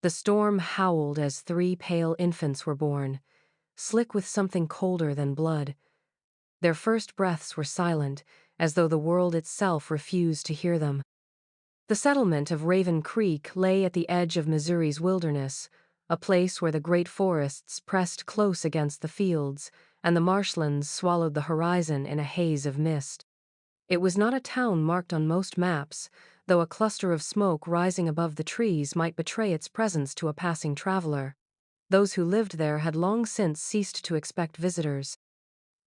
The storm howled as 3 pale infants were born, slick with something colder than blood. Their first breaths were silent, as though the world itself refused to hear them. The settlement of Raven Creek lay at the edge of Missouri's wilderness, a place where the great forests pressed close against the fields, and the marshlands swallowed the horizon in a haze of mist. It was not a town marked on most maps, though a cluster of smoke rising above the trees might betray its presence to a passing traveler. Those who lived there had long since ceased to expect visitors.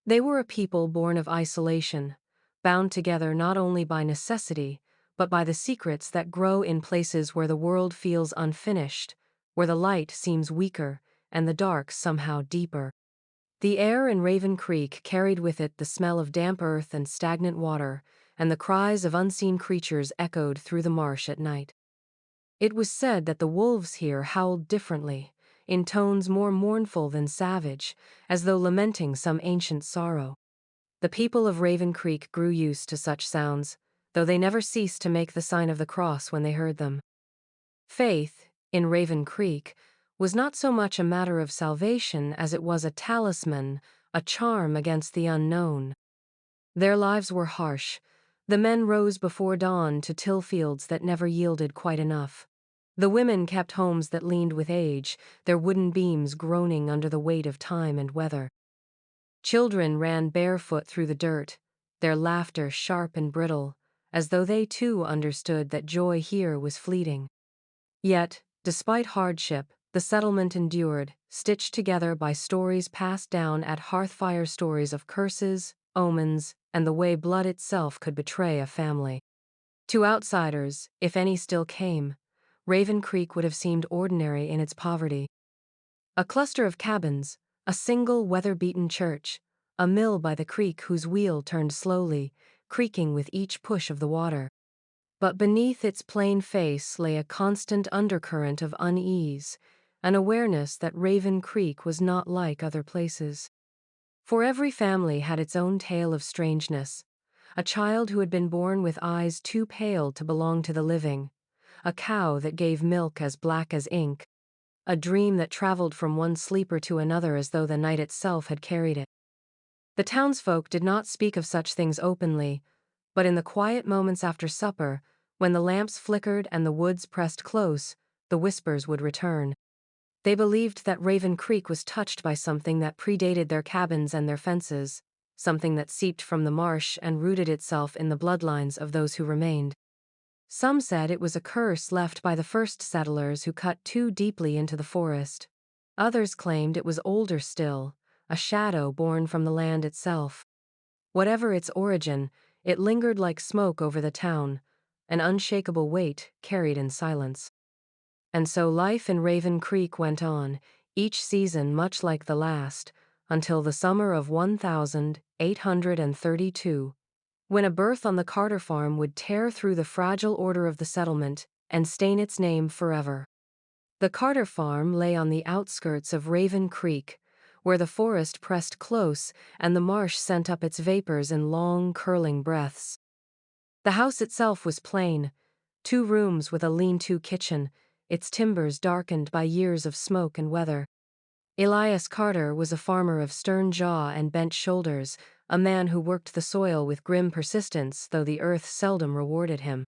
They were a people born of isolation, bound together not only by necessity, but by the secrets that grow in places where the world feels unfinished, where the light seems weaker and the dark somehow deeper. The air in Raven Creek carried with it the smell of damp earth and stagnant water, and the cries of unseen creatures echoed through the marsh at night. It was said that the wolves here howled differently, in tones more mournful than savage, as though lamenting some ancient sorrow. The people of Raven Creek grew used to such sounds, though they never ceased to make the sign of the cross when they heard them. Faith, in Raven Creek, was not so much a matter of salvation as it was a talisman, a charm against the unknown. Their lives were harsh. The men rose before dawn to till fields that never yielded quite enough. The women kept homes that leaned with age, their wooden beams groaning under the weight of time and weather. Children ran barefoot through the dirt, their laughter sharp and brittle, as though they too understood that joy here was fleeting. Yet, despite hardship, the settlement endured, stitched together by stories passed down at hearthfire, stories of curses, omens, and the way blood itself could betray a family. To outsiders, if any still came, Raven Creek would have seemed ordinary in its poverty. A cluster of cabins, a single weather-beaten church, a mill by the creek whose wheel turned slowly, creaking with each push of the water. But beneath its plain face lay a constant undercurrent of unease, an awareness that Raven Creek was not like other places. For every family had its own tale of strangeness: a child who had been born with eyes too pale to belong to the living, a cow that gave milk as black as ink, a dream that traveled from one sleeper to another as though the night itself had carried it. The townsfolk did not speak of such things openly, but in the quiet moments after supper, when the lamps flickered and the woods pressed close, the whispers would return. They believed that Raven Creek was touched by something that predated their cabins and their fences, something that seeped from the marsh and rooted itself in the bloodlines of those who remained. Some said it was a curse left by the first settlers who cut too deeply into the forest. Others claimed it was older still, a shadow born from the land itself. Whatever its origin, it lingered like smoke over the town, an unshakable weight carried in silence. And so life in Raven Creek went on, each season much like the last, until the summer of 1832, when a birth on the Carter farm would tear through the fragile order of the settlement and stain its name forever. The Carter farm lay on the outskirts of Raven Creek, where the forest pressed close and the marsh sent up its vapors in long, curling breaths. The house itself was plain, 2 rooms with a lean-to kitchen, its timbers darkened by years of smoke and weather. Elias Carter was a farmer of stern jaw and bent shoulders, a man who worked the soil with grim persistence, though the earth seldom rewarded him.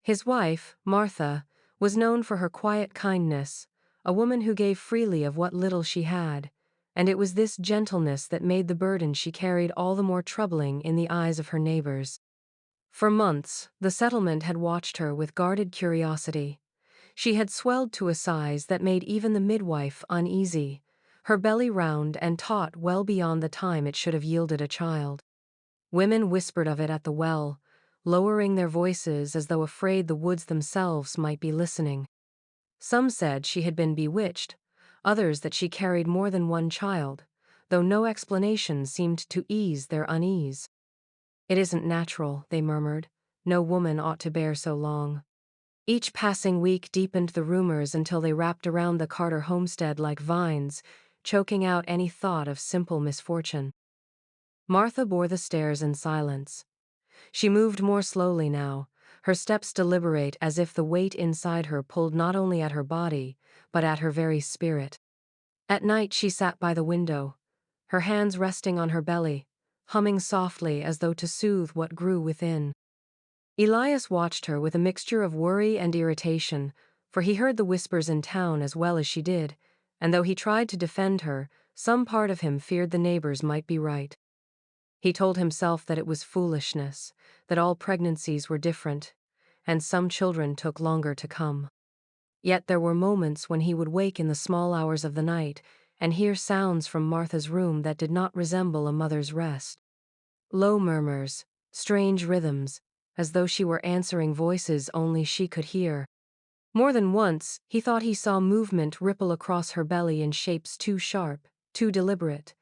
His wife, Martha, was known for her quiet kindness, a woman who gave freely of what little she had, and it was this gentleness that made the burden she carried all the more troubling in the eyes of her neighbors. For months, the settlement had watched her with guarded curiosity. She had swelled to a size that made even the midwife uneasy, her belly round and taut well beyond the time it should have yielded a child. Women whispered of it at the well, lowering their voices as though afraid the woods themselves might be listening. Some said she had been bewitched, others that she carried more than one child, though no explanation seemed to ease their unease. "It isn't natural," they murmured. "No woman ought to bear so long." Each passing week deepened the rumors until they wrapped around the Carter homestead like vines, choking out any thought of simple misfortune. Martha bore the stairs in silence. She moved more slowly now, her steps deliberate as if the weight inside her pulled not only at her body, but at her very spirit. At night she sat by the window, her hands resting on her belly, humming softly as though to soothe what grew within. Elias watched her with a mixture of worry and irritation, for he heard the whispers in town as well as she did, and though he tried to defend her, some part of him feared the neighbors might be right. He told himself that it was foolishness, that all pregnancies were different, and some children took longer to come. Yet there were moments when he would wake in the small hours of the night and hear sounds from Martha's room that did not resemble a mother's rest. Low murmurs, strange rhythms, as though she were answering voices only she could hear. More than once, he thought he saw movement ripple across her belly in shapes too sharp, too deliberate.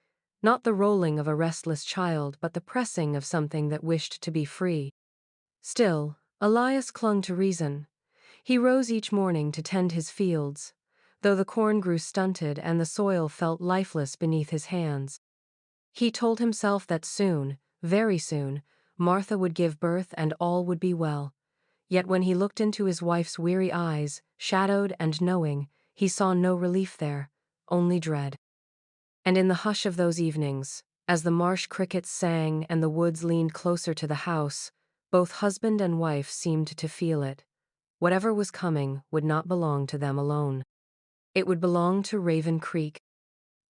Not the rolling of a restless child, but the pressing of something that wished to be free. Still, Elias clung to reason. He rose each morning to tend his fields, though the corn grew stunted and the soil felt lifeless beneath his hands. He told himself that soon, very soon, Martha would give birth and all would be well. Yet when he looked into his wife's weary eyes, shadowed and knowing, he saw no relief there, only dread. And in the hush of those evenings, as the marsh crickets sang and the woods leaned closer to the house, both husband and wife seemed to feel it. Whatever was coming would not belong to them alone. It would belong to Raven Creek.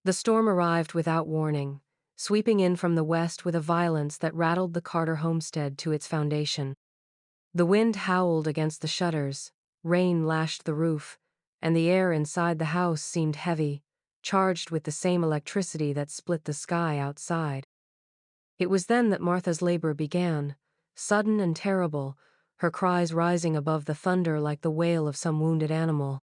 The storm arrived without warning, sweeping in from the west with a violence that rattled the Carter homestead to its foundation. The wind howled against the shutters, rain lashed the roof, and the air inside the house seemed heavy, charged with the same electricity that split the sky outside. It was then that Martha's labor began, sudden and terrible, her cries rising above the thunder like the wail of some wounded animal.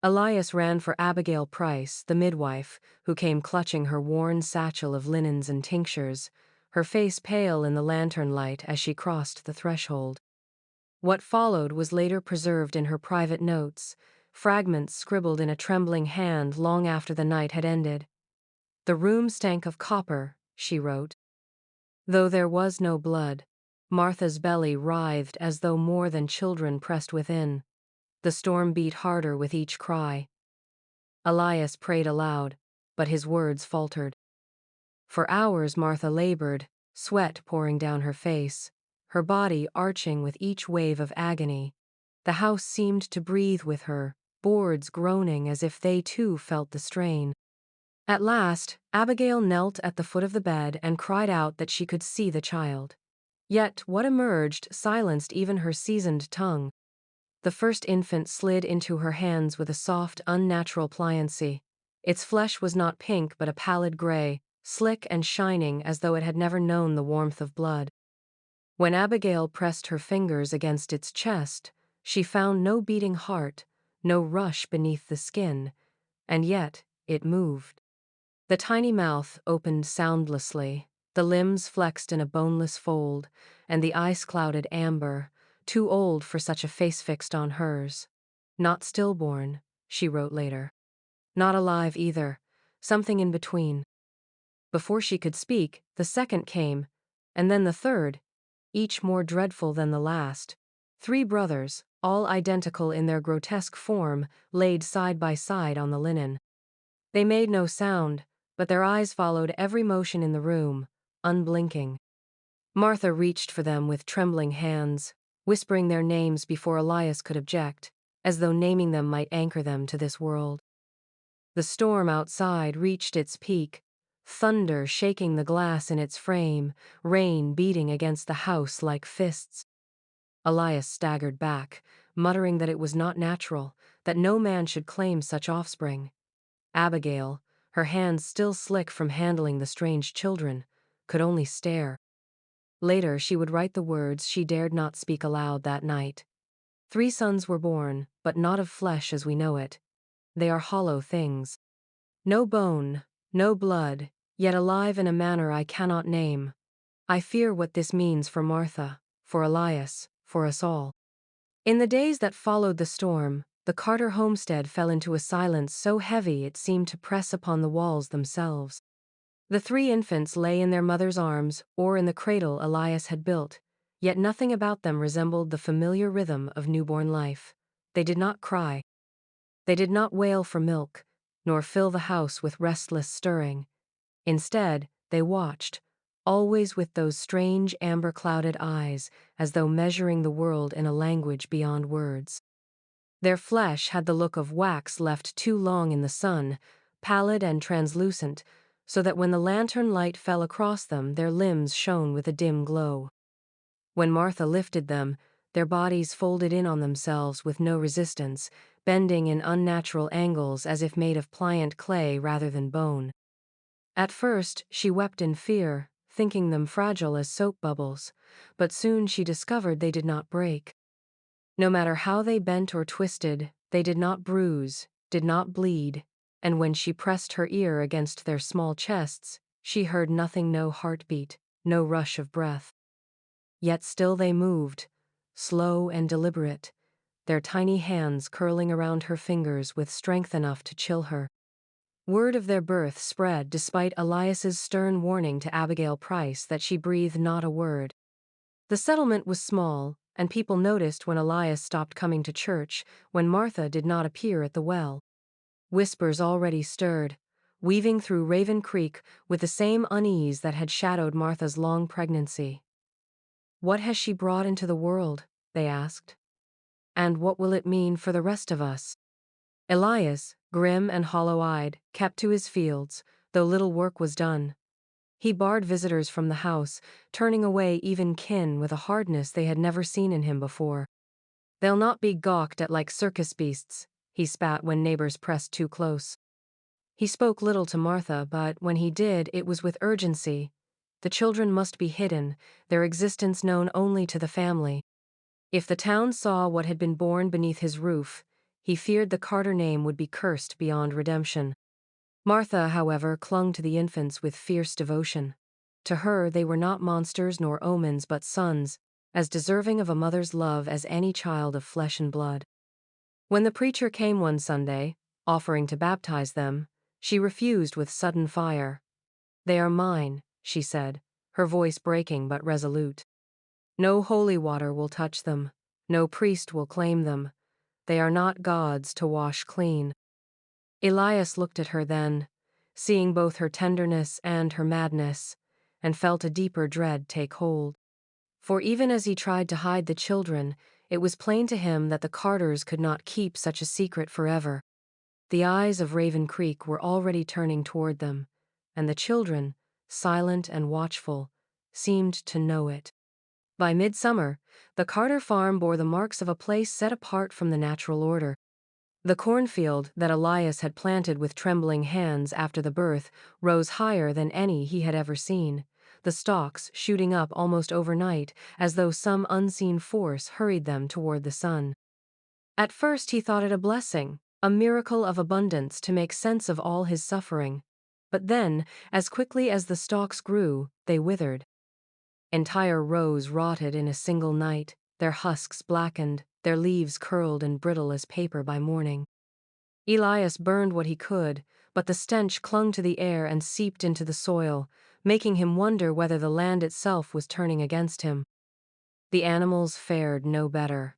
Elias ran for Abigail Price, the midwife, who came clutching her worn satchel of linens and tinctures, her face pale in the lantern light as she crossed the threshold. What followed was later preserved in her private notes, fragments scribbled in a trembling hand long after the night had ended. "The room stank of copper," she wrote. Though there was no blood, Martha's belly writhed as though more than children pressed within. The storm beat harder with each cry. Elias prayed aloud, but his words faltered. For hours Martha labored, sweat pouring down her face, her body arching with each wave of agony. The house seemed to breathe with her, boards groaning as if they too felt the strain. At last, Abigail knelt at the foot of the bed and cried out that she could see the child. Yet what emerged silenced even her seasoned tongue. The first infant slid into her hands with a soft, unnatural pliancy. Its flesh was not pink but a pallid gray, slick and shining as though it had never known the warmth of blood. When Abigail pressed her fingers against its chest, she found no beating heart, no rush beneath the skin, and yet it moved. The tiny mouth opened soundlessly, the limbs flexed in a boneless fold, and the eyes clouded amber, too old for such a face fixed on hers. Not stillborn, she wrote later. Not alive either, something in between. Before she could speak, the second came, and then the third, each more dreadful than the last. 3 brothers, all identical in their grotesque form, laid side by side on the linen. They made no sound, but their eyes followed every motion in the room, unblinking. Martha reached for them with trembling hands, whispering their names before Elias could object, as though naming them might anchor them to this world. The storm outside reached its peak, thunder shaking the glass in its frame, rain beating against the house like fists. Elias staggered back, muttering that it was not natural, that no man should claim such offspring. Abigail, her hands still slick from handling the strange children, could only stare. Later she would write the words she dared not speak aloud that night. 3 sons were born, but not of flesh as we know it. They are hollow things. No bone, no blood, yet alive in a manner I cannot name. I fear what this means for Martha, for Elias, for us all. In the days that followed the storm, the Carter homestead fell into a silence so heavy it seemed to press upon the walls themselves. The 3 infants lay in their mother's arms or in the cradle Elias had built, Yet nothing about them resembled the familiar rhythm of newborn life. They did not cry. They did not wail for milk, nor fill the house with restless stirring. Instead, they watched, always with those strange amber-clouded eyes, as though measuring the world in a language beyond words. Their flesh had the look of wax left too long in the sun, pallid and translucent, so that when the lantern light fell across them, their limbs shone with a dim glow. When Martha lifted them, their bodies folded in on themselves with no resistance, bending in unnatural angles as if made of pliant clay rather than bone. At first, she wept in fear, thinking them fragile as soap bubbles, but soon she discovered they did not break. No matter how they bent or twisted, they did not bruise, did not bleed, and when she pressed her ear against their small chests, she heard nothing, no heartbeat, no rush of breath. Yet still they moved, slow and deliberate, their tiny hands curling around her fingers with strength enough to chill her. Word of their birth spread despite Elias's stern warning to Abigail Price that she breathed not a word. The settlement was small, and people noticed when Elias stopped coming to church, when Martha did not appear at the well. Whispers already stirred, weaving through Raven Creek with the same unease that had shadowed Martha's long pregnancy. "What has she brought into the world?" they asked. "And what will it mean for the rest of us?" Elias, grim and hollow-eyed, kept to his fields, though little work was done. He barred visitors from the house, turning away even kin with a hardness they had never seen in him before. "They'll not be gawked at like circus beasts," he spat when neighbors pressed too close. He spoke little to Martha, but when he did, it was with urgency. The children must be hidden, their existence known only to the family. If the town saw what had been born beneath his roof, he feared the Carter name would be cursed beyond redemption. Martha, however, clung to the infants with fierce devotion. To her, they were not monsters nor omens but sons, as deserving of a mother's love as any child of flesh and blood. When the preacher came one Sunday, offering to baptize them, she refused with sudden fire. "They are mine," she said, her voice breaking but resolute. "No holy water will touch them. No priest will claim them. They are not God's to wash clean." Elias looked at her then, seeing both her tenderness and her madness, and felt a deeper dread take hold. For even as he tried to hide the children, it was plain to him that the Carters could not keep such a secret forever. The eyes of Raven Creek were already turning toward them, and the children, silent and watchful, seemed to know it. By midsummer, the Carter farm bore the marks of a place set apart from the natural order. The cornfield that Elias had planted with trembling hands after the birth rose higher than any he had ever seen, the stalks shooting up almost overnight as though some unseen force hurried them toward the sun. At first he thought it a blessing, a miracle of abundance to make sense of all his suffering. But then, as quickly as the stalks grew, they withered. Entire rows rotted in a single night, their husks blackened, their leaves curled and brittle as paper by morning. Elias burned what he could, but the stench clung to the air and seeped into the soil, making him wonder whether the land itself was turning against him. The animals fared no better.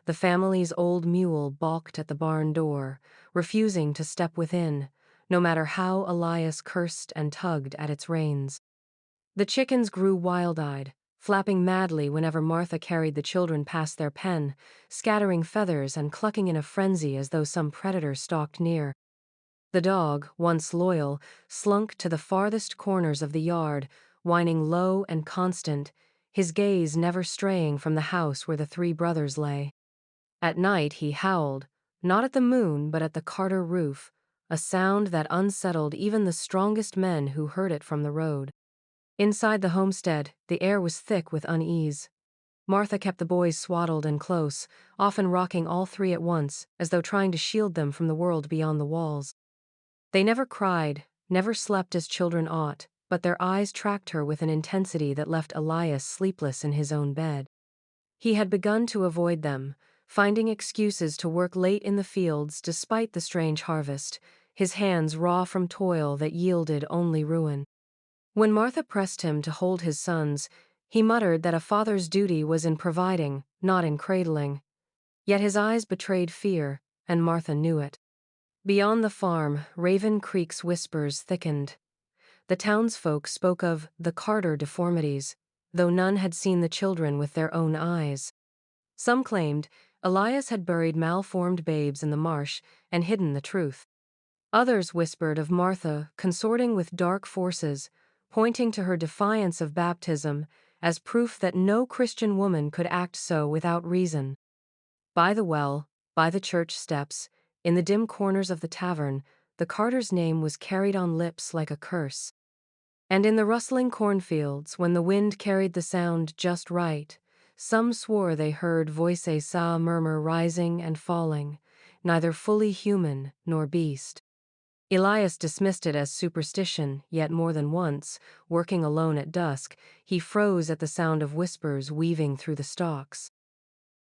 The family's old mule balked at the barn door, refusing to step within, no matter how Elias cursed and tugged at its reins. The chickens grew wild-eyed, flapping madly whenever Martha carried the children past their pen, scattering feathers and clucking in a frenzy as though some predator stalked near. The dog, once loyal, slunk to the farthest corners of the yard, whining low and constant, his gaze never straying from the house where the three brothers lay. At night he howled, not at the moon but at the Carter roof, a sound that unsettled even the strongest men who heard it from the road. Inside the homestead, the air was thick with unease. Martha kept the boys swaddled and close, often rocking all three at once, as though trying to shield them from the world beyond the walls. They never cried, never slept as children ought, but their eyes tracked her with an intensity that left Elias sleepless in his own bed. He had begun to avoid them, finding excuses to work late in the fields despite the strange harvest, his hands raw from toil that yielded only ruin. When Martha pressed him to hold his sons, He muttered that a father's duty was in providing, not in cradling. Yet his eyes betrayed fear, and Martha knew it. Beyond the farm, Raven Creek's whispers thickened. The townsfolk spoke of the Carter deformities, though none had seen the children with their own eyes. Some claimed Elias had buried malformed babes in the marsh and hidden the truth. Others whispered of Martha consorting with dark forces, pointing to her defiance of baptism as proof that no Christian woman could act so without reason. By the well, by the church steps, in the dim corners of the tavern, the Carter's name was carried on lips like a curse. And in the rustling cornfields, when the wind carried the sound just right, some swore they heard voices sa murmur rising and falling, neither fully human nor beast. Elias dismissed it as superstition, yet more than once, working alone at dusk, he froze at the sound of whispers weaving through the stalks.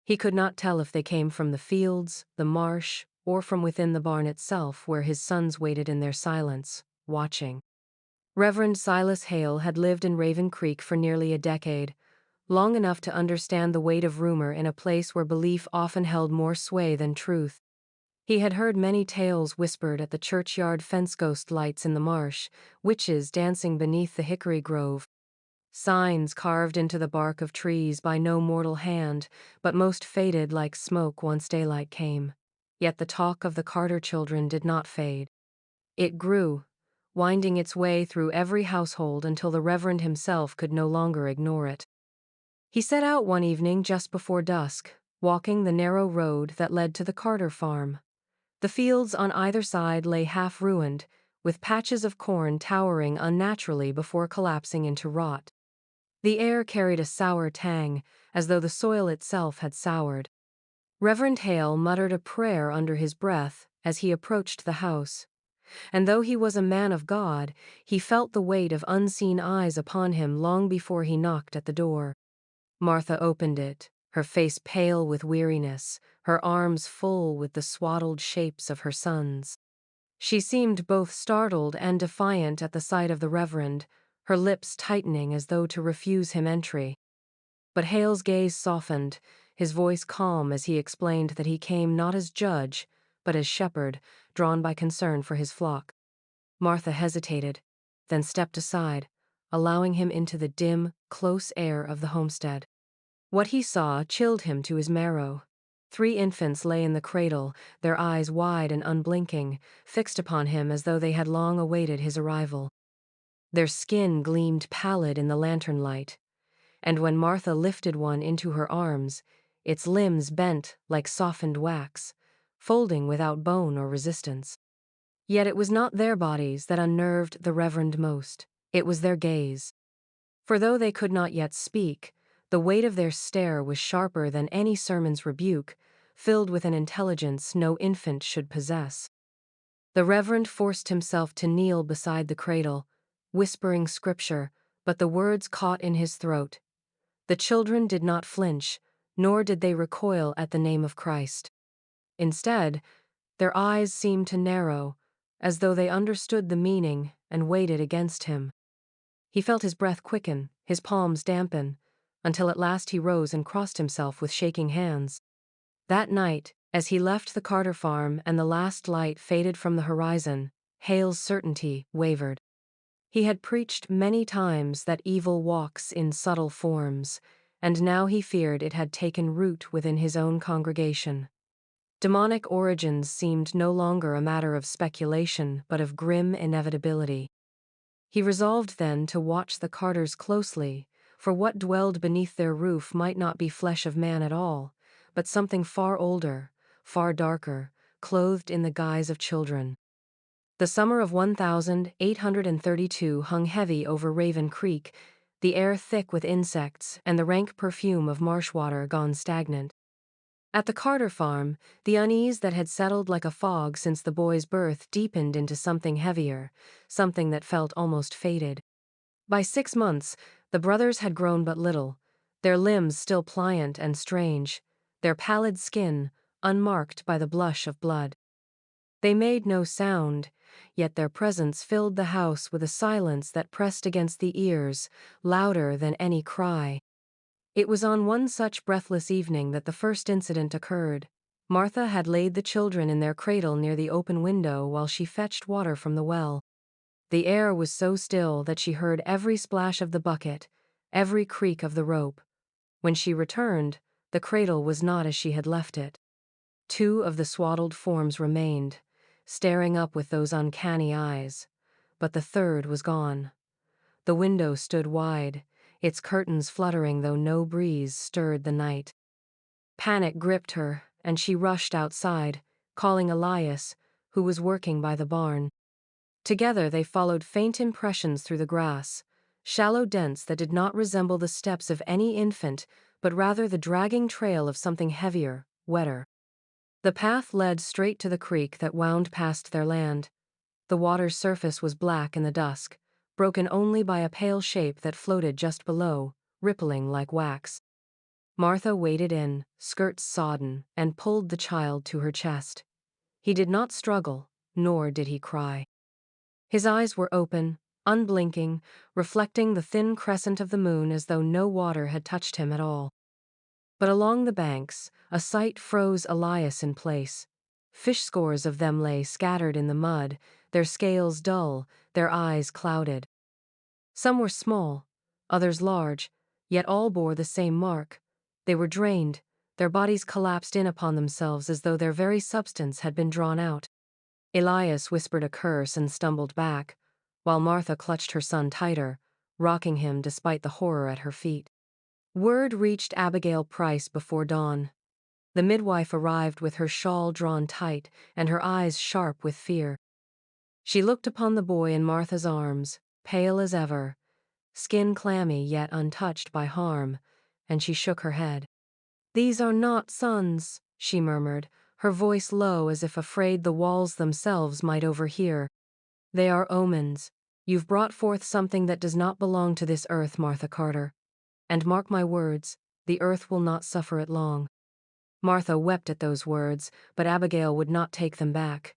He could not tell if they came from the fields, the marsh, or from within the barn itself where his sons waited in their silence, watching. Reverend Silas Hale had lived in Raven Creek for nearly a decade, long enough to understand the weight of rumor in a place where belief often held more sway than truth. He had heard many tales whispered at the churchyard fence, ghost lights in the marsh, witches dancing beneath the hickory grove, signs carved into the bark of trees by no mortal hand, but most faded like smoke once daylight came. Yet the talk of the Carter children did not fade. It grew, winding its way through every household until the Reverend himself could no longer ignore it. He set out one evening just before dusk, walking the narrow road that led to the Carter farm. The fields on either side lay half-ruined, with patches of corn towering unnaturally before collapsing into rot. The air carried a sour tang, as though the soil itself had soured. Reverend Hale muttered a prayer under his breath as he approached the house, and though he was a man of God, he felt the weight of unseen eyes upon him long before he knocked at the door. Martha opened it, her face pale with weariness, her arms full with the swaddled shapes of her sons. She seemed both startled and defiant at the sight of the Reverend, her lips tightening as though to refuse him entry. But Hale's gaze softened, his voice calm as he explained that he came not as judge, but as shepherd, drawn by concern for his flock. Martha hesitated, then stepped aside, allowing him into the dim, close air of the homestead. What he saw chilled him to his marrow. 3 infants lay in the cradle, their eyes wide and unblinking, fixed upon him as though they had long awaited his arrival. Their skin gleamed pallid in the lantern light, and when Martha lifted one into her arms, its limbs bent like softened wax, folding without bone or resistance. Yet it was not their bodies that unnerved the Reverend most, it was their gaze. For though they could not yet speak, the weight of their stare was sharper than any sermon's rebuke, filled with an intelligence no infant should possess. The Reverend forced himself to kneel beside the cradle, whispering scripture, but the words caught in his throat. The children did not flinch, nor did they recoil at the name of Christ. Instead, their eyes seemed to narrow, as though they understood the meaning and waited against him. He felt his breath quicken, his palms dampen, until at last he rose and crossed himself with shaking hands. That night, as he left the Carter farm and the last light faded from the horizon, Hale's certainty wavered. He had preached many times that evil walks in subtle forms, and now he feared it had taken root within his own congregation. Demonic origins seemed no longer a matter of speculation, but of grim inevitability. He resolved then to watch the Carters closely, for what dwelled beneath their roof might not be flesh of man at all, but something far older, far darker, clothed in the guise of children. The summer of 1832 hung heavy over Raven Creek, the air thick with insects and the rank perfume of marsh water gone stagnant. At the Carter farm, the unease that had settled like a fog since the boy's birth deepened into something heavier, something that felt almost fated. By 6 months, the brothers had grown but little, their limbs still pliant and strange, their pallid skin unmarked by the blush of blood. They made no sound, yet their presence filled the house with a silence that pressed against the ears, louder than any cry. It was on one such breathless evening that the first incident occurred. Martha had laid the children in their cradle near the open window while she fetched water from the well. The air was so still that she heard every splash of the bucket, every creak of the rope. When she returned, the cradle was not as she had left it. Two of the swaddled forms remained, staring up with those uncanny eyes, but the third was gone. The window stood wide, its curtains fluttering though no breeze stirred the night. Panic gripped her, and she rushed outside, calling Elias, who was working by the barn. Together they followed faint impressions through the grass, shallow dents that did not resemble the steps of any infant, but rather the dragging trail of something heavier, wetter. The path led straight to the creek that wound past their land. The water's surface was black in the dusk, broken only by a pale shape that floated just below, rippling like wax. Martha waded in, skirts sodden, and pulled the child to her chest. He did not struggle, nor did he cry. His eyes were open, unblinking, reflecting the thin crescent of the moon as though no water had touched him at all. But along the banks, a sight froze Elias in place. Fish scores of them lay scattered in the mud, their scales dull, their eyes clouded. Some were small, others large, yet all bore the same mark. They were drained, their bodies collapsed in upon themselves as though their very substance had been drawn out. Elias whispered a curse and stumbled back, while Martha clutched her son tighter, rocking him despite the horror at her feet. Word reached Abigail Price before dawn. The midwife arrived with her shawl drawn tight and her eyes sharp with fear. She looked upon the boy in Martha's arms, pale as ever, skin clammy yet untouched by harm, and she shook her head. "These are not sons," she murmured, her voice low as if afraid the walls themselves might overhear. "They are omens. You've brought forth something that does not belong to this earth, Martha Carter. And mark my words, the earth will not suffer it long." Martha wept at those words, but Abigail would not take them back.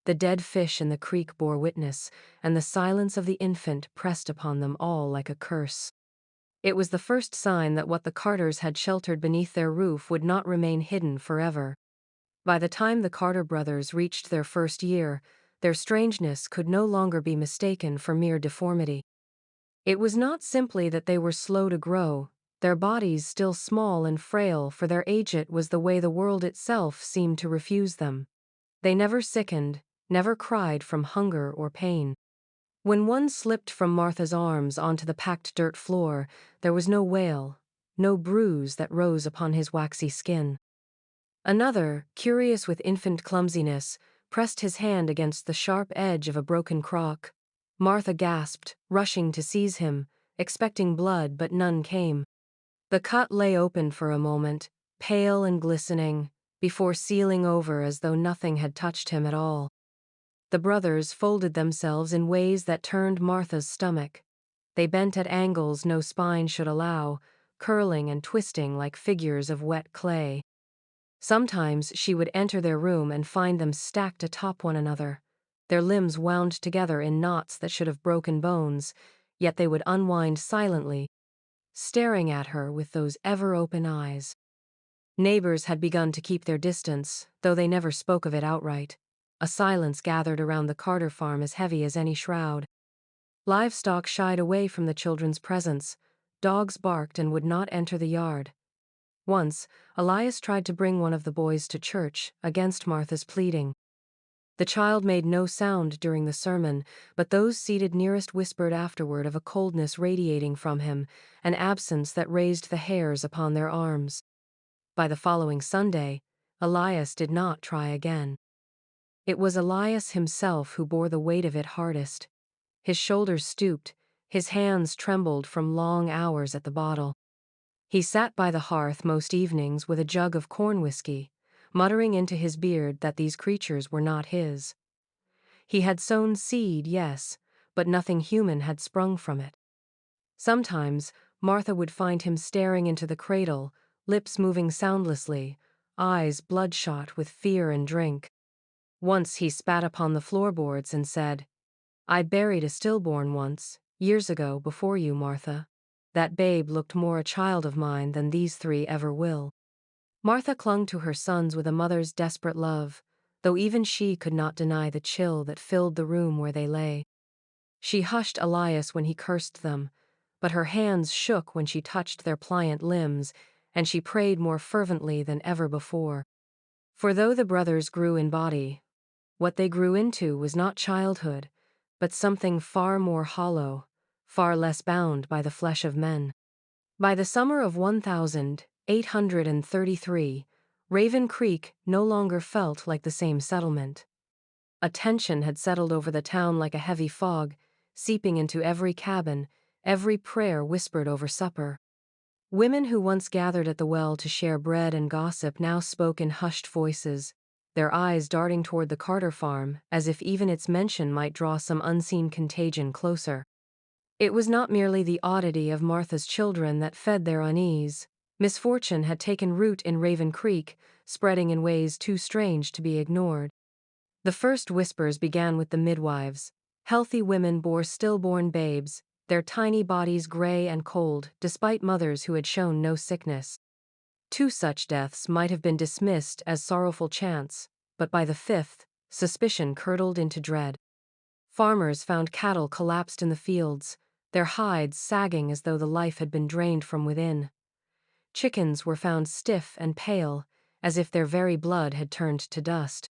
The dead fish in the creek bore witness, and the silence of the infant pressed upon them all like a curse. It was the first sign that what the Carters had sheltered beneath their roof would not remain hidden forever. By the time the Carter brothers reached their first year, their strangeness could no longer be mistaken for mere deformity. It was not simply that they were slow to grow, their bodies still small and frail for their age. It was the way the world itself seemed to refuse them. They never sickened, never cried from hunger or pain. When one slipped from Martha's arms onto the packed dirt floor, there was no wail, no bruise that rose upon his waxy skin. Another, curious with infant clumsiness, pressed his hand against the sharp edge of a broken crock. Martha gasped, rushing to seize him, expecting blood, but none came. The cut lay open for a moment, pale and glistening, before sealing over as though nothing had touched him at all. The brothers folded themselves in ways that turned Martha's stomach. They bent at angles no spine should allow, curling and twisting like figures of wet clay. Sometimes she would enter their room and find them stacked atop one another, their limbs wound together in knots that should have broken bones, yet they would unwind silently, staring at her with those ever-open eyes. Neighbors had begun to keep their distance, though they never spoke of it outright. A silence gathered around the Carter farm as heavy as any shroud. Livestock shied away from the children's presence. Dogs barked and would not enter the yard. Once, Elias tried to bring one of the boys to church, against Martha's pleading. The child made no sound during the sermon, but those seated nearest whispered afterward of a coldness radiating from him, an absence that raised the hairs upon their arms. By the following Sunday, Elias did not try again. It was Elias himself who bore the weight of it hardest. His shoulders stooped, his hands trembled from long hours at the bottle. He sat by the hearth most evenings with a jug of corn whiskey, muttering into his beard that these creatures were not his. He had sown seed, yes, but nothing human had sprung from it. Sometimes, Martha would find him staring into the cradle, lips moving soundlessly, eyes bloodshot with fear and drink. Once he spat upon the floorboards and said, "I buried a stillborn once, years ago, before you, Martha. That babe looked more a child of mine than these three ever will." Martha clung to her sons with a mother's desperate love, though even she could not deny the chill that filled the room where they lay. She hushed Elias when he cursed them, but her hands shook when she touched their pliant limbs, and she prayed more fervently than ever before. For though the brothers grew in body, what they grew into was not childhood, but something far more hollow, far less bound by the flesh of men. By the summer of 1833, Raven Creek no longer felt like the same settlement. A tension had settled over the town like a heavy fog, seeping into every cabin, every prayer whispered over supper. Women who once gathered at the well to share bread and gossip now spoke in hushed voices, their eyes darting toward the Carter farm, as if even its mention might draw some unseen contagion closer. It was not merely the oddity of Martha's children that fed their unease. Misfortune had taken root in Raven Creek, spreading in ways too strange to be ignored. The first whispers began with the midwives. Healthy women bore stillborn babes, their tiny bodies gray and cold, despite mothers who had shown no sickness. Two such deaths might have been dismissed as sorrowful chance, but by the fifth, suspicion curdled into dread. Farmers found cattle collapsed in the fields, their hides sagging as though the life had been drained from within. Chickens were found stiff and pale, as if their very blood had turned to dust.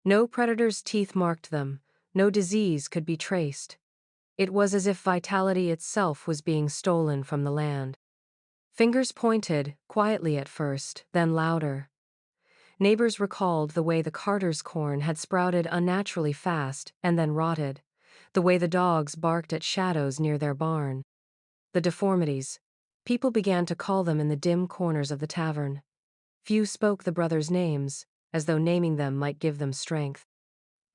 No predator's teeth marked them, no disease could be traced. It was as if vitality itself was being stolen from the land. Fingers pointed, quietly at first, then louder. Neighbors recalled the way the Carter's corn had sprouted unnaturally fast and then rotted, the way the dogs barked at shadows near their barn. The deformities. People began to call them in the dim corners of the tavern. Few spoke the brothers' names, as though naming them might give them strength.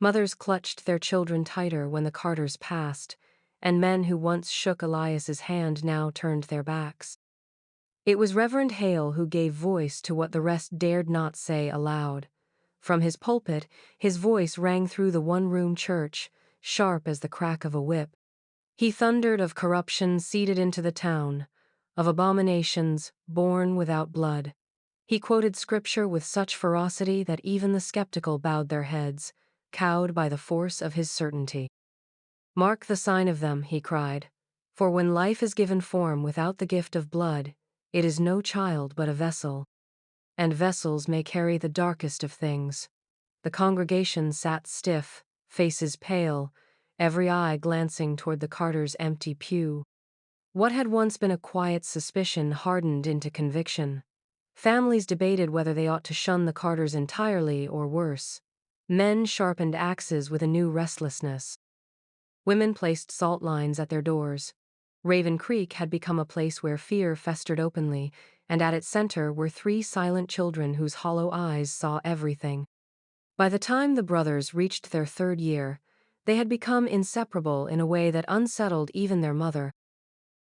Mothers clutched their children tighter when the Carters passed, and men who once shook Elias's hand now turned their backs. It was Reverend Hale who gave voice to what the rest dared not say aloud. From his pulpit, his voice rang through the one-room church, sharp as the crack of a whip. He thundered of corruption seeded into the town, of abominations born without blood. He quoted scripture with such ferocity that even the skeptical bowed their heads, cowed by the force of his certainty. "Mark the sign of them," he cried, "for when life is given form without the gift of blood, it is no child but a vessel. And vessels may carry the darkest of things." The congregation sat stiff, faces pale, every eye glancing toward the Carter's empty pew. What had once been a quiet suspicion hardened into conviction. Families debated whether they ought to shun the Carters entirely or worse. Men sharpened axes with a new restlessness. Women placed salt lines at their doors. Raven Creek had become a place where fear festered openly, and at its center were three silent children whose hollow eyes saw everything. By the time the brothers reached their third year, they had become inseparable in a way that unsettled even their mother.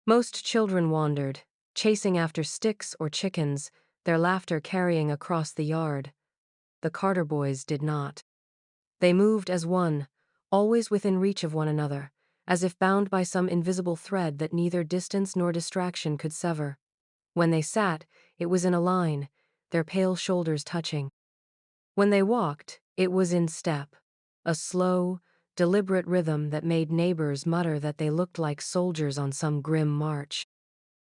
Most children wandered, chasing after sticks or chickens, their laughter carrying across the yard. The Carter boys did not. They moved as one, always within reach of one another, as if bound by some invisible thread that neither distance nor distraction could sever. When they sat, it was in a line, their pale shoulders touching. When they walked, it was in step, a slow, deliberate rhythm that made neighbors mutter that they looked like soldiers on some grim march.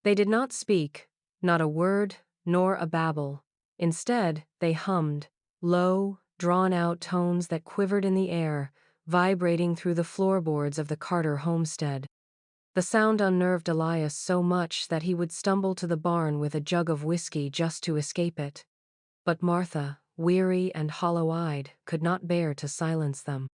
They did not speak, not a word, nor a babble. Instead, they hummed, low, drawn-out tones that quivered in the air, vibrating through the floorboards of the Carter homestead. The sound unnerved Elias so much that he would stumble to the barn with a jug of whiskey just to escape it. But Martha, weary and hollow-eyed, could not bear to silence them.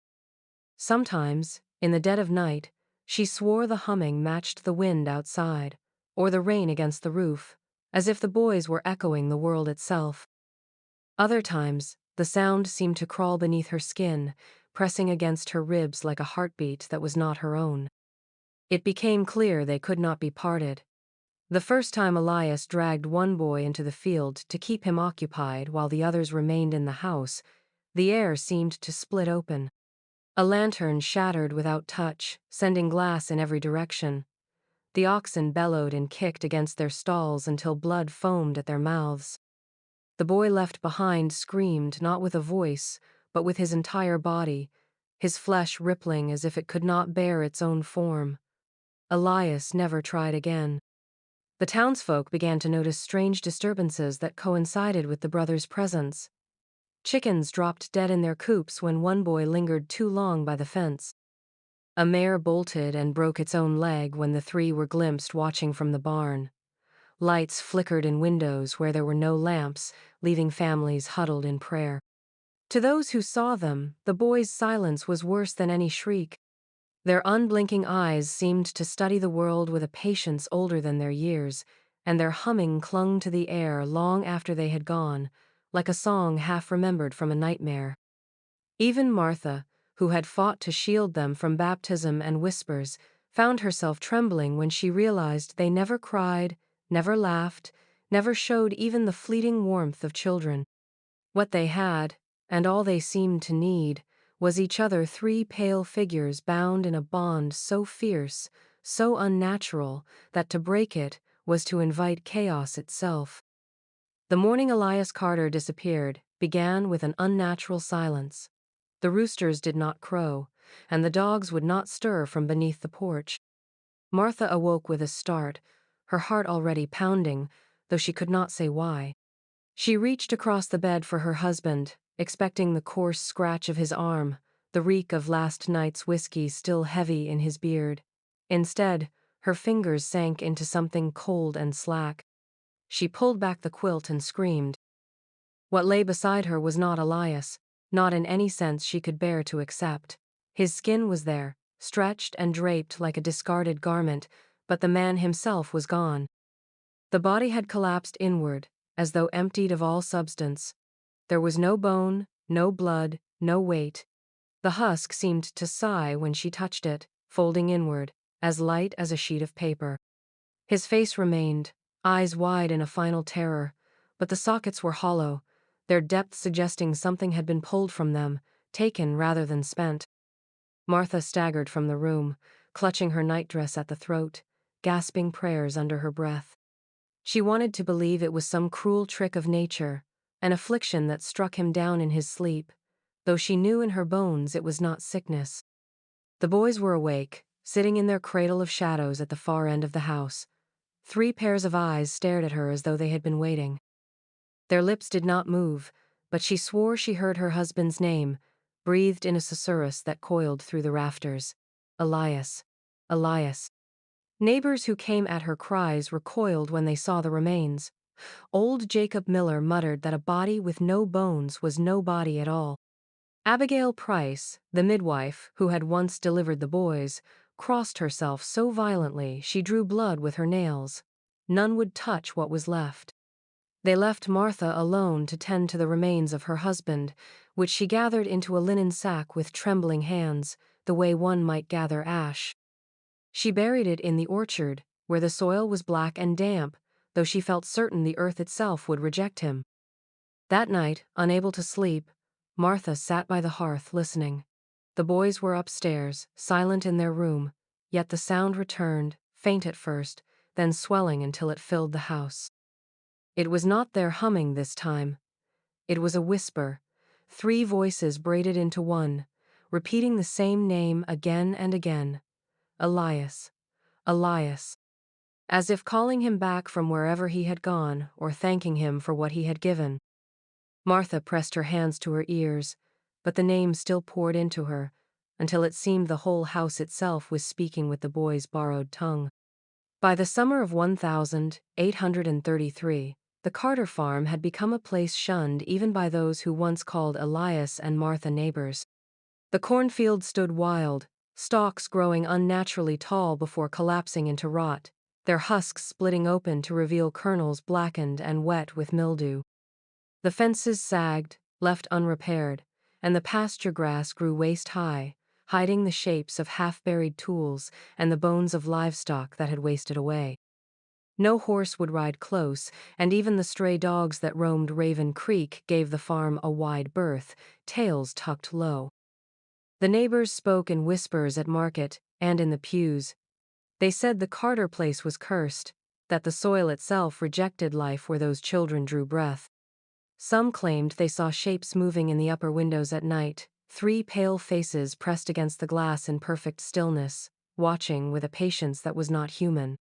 Sometimes, in the dead of night, she swore the humming matched the wind outside, or the rain against the roof, as if the boys were echoing the world itself. Other times, the sound seemed to crawl beneath her skin, pressing against her ribs like a heartbeat that was not her own. It became clear they could not be parted. The first time Elias dragged one boy into the field to keep him occupied while the others remained in the house, The air seemed to split open. A lantern shattered without touch, sending glass in every direction. The oxen bellowed and kicked against their stalls until blood foamed at their mouths. The boy left behind screamed not with a voice, but with his entire body, his flesh rippling as if it could not bear its own form. Elias never tried again. The townsfolk began to notice strange disturbances that coincided with the brothers' presence. Chickens dropped dead in their coops when one boy lingered too long by the fence. A mare bolted and broke its own leg when the three were glimpsed watching from the barn. Lights flickered in windows where there were no lamps, leaving families huddled in prayer. To those who saw them, the boys' silence was worse than any shriek. Their unblinking eyes seemed to study the world with a patience older than their years, and their humming clung to the air long after they had gone, like a song half remembered from a nightmare. Even Martha, who had fought to shield them from baptism and whispers, found herself trembling when she realized they never cried, never laughed, never showed even the fleeting warmth of children. What they had, and all they seemed to need, was each other, three pale figures bound in a bond so fierce, so unnatural, that to break it was to invite chaos itself. The morning Elias Carter disappeared began with an unnatural silence. The roosters did not crow, and the dogs would not stir from beneath the porch. Martha awoke with a start, her heart already pounding, though she could not say why. She reached across the bed for her husband, expecting the coarse scratch of his arm, the reek of last night's whiskey still heavy in his beard. Instead, her fingers sank into something cold and slack. She pulled back the quilt and screamed. What lay beside her was not Elias, not in any sense she could bear to accept. His skin was there, stretched and draped like a discarded garment, but the man himself was gone. The body had collapsed inward, as though emptied of all substance. There was no bone, no blood, no weight. The husk seemed to sigh when she touched it, folding inward, as light as a sheet of paper. His face remained, eyes wide in a final terror, but the sockets were hollow, their depth suggesting something had been pulled from them, taken rather than spent. Martha staggered from the room, clutching her nightdress at the throat, gasping prayers under her breath. She wanted to believe it was some cruel trick of nature, an affliction that struck him down in his sleep, though she knew in her bones it was not sickness. The boys were awake, sitting in their cradle of shadows at the far end of the house. Three pairs of eyes stared at her as though they had been waiting. Their lips did not move, but she swore she heard her husband's name, breathed in a susurrus that coiled through the rafters. Elias. Elias. Neighbors who came at her cries recoiled when they saw the remains. Old Jacob Miller muttered that a body with no bones was no body at all. Abigail Price, the midwife who had once delivered the boys, crossed herself so violently she drew blood with her nails. None would touch what was left. They left Martha alone to tend to the remains of her husband, which she gathered into a linen sack with trembling hands, the way one might gather ash. She buried it in the orchard, where the soil was black and damp, though she felt certain the earth itself would reject him. That night, unable to sleep, Martha sat by the hearth listening. The boys were upstairs, silent in their room, yet the sound returned, faint at first, then swelling until it filled the house. It was not their humming this time. It was a whisper, three voices braided into one, repeating the same name again and again. Elias. Elias. As if calling him back from wherever he had gone, or thanking him for what he had given. Martha pressed her hands to her ears, but the name still poured into her, until it seemed the whole house itself was speaking with the boy's borrowed tongue. By the summer of 1833, the Carter farm had become a place shunned even by those who once called Elias and Martha neighbors. The cornfield stood wild, stalks growing unnaturally tall before collapsing into rot, their husks splitting open to reveal kernels blackened and wet with mildew. The fences sagged, left unrepaired, and the pasture grass grew waist-high, hiding the shapes of half-buried tools and the bones of livestock that had wasted away. No horse would ride close, and even the stray dogs that roamed Raven Creek gave the farm a wide berth, tails tucked low. The neighbors spoke in whispers at market and in the pews. They said the Carter place was cursed, that the soil itself rejected life where those children drew breath. Some claimed they saw shapes moving in the upper windows at night, 3 pale faces pressed against the glass in perfect stillness, watching with a patience that was not human.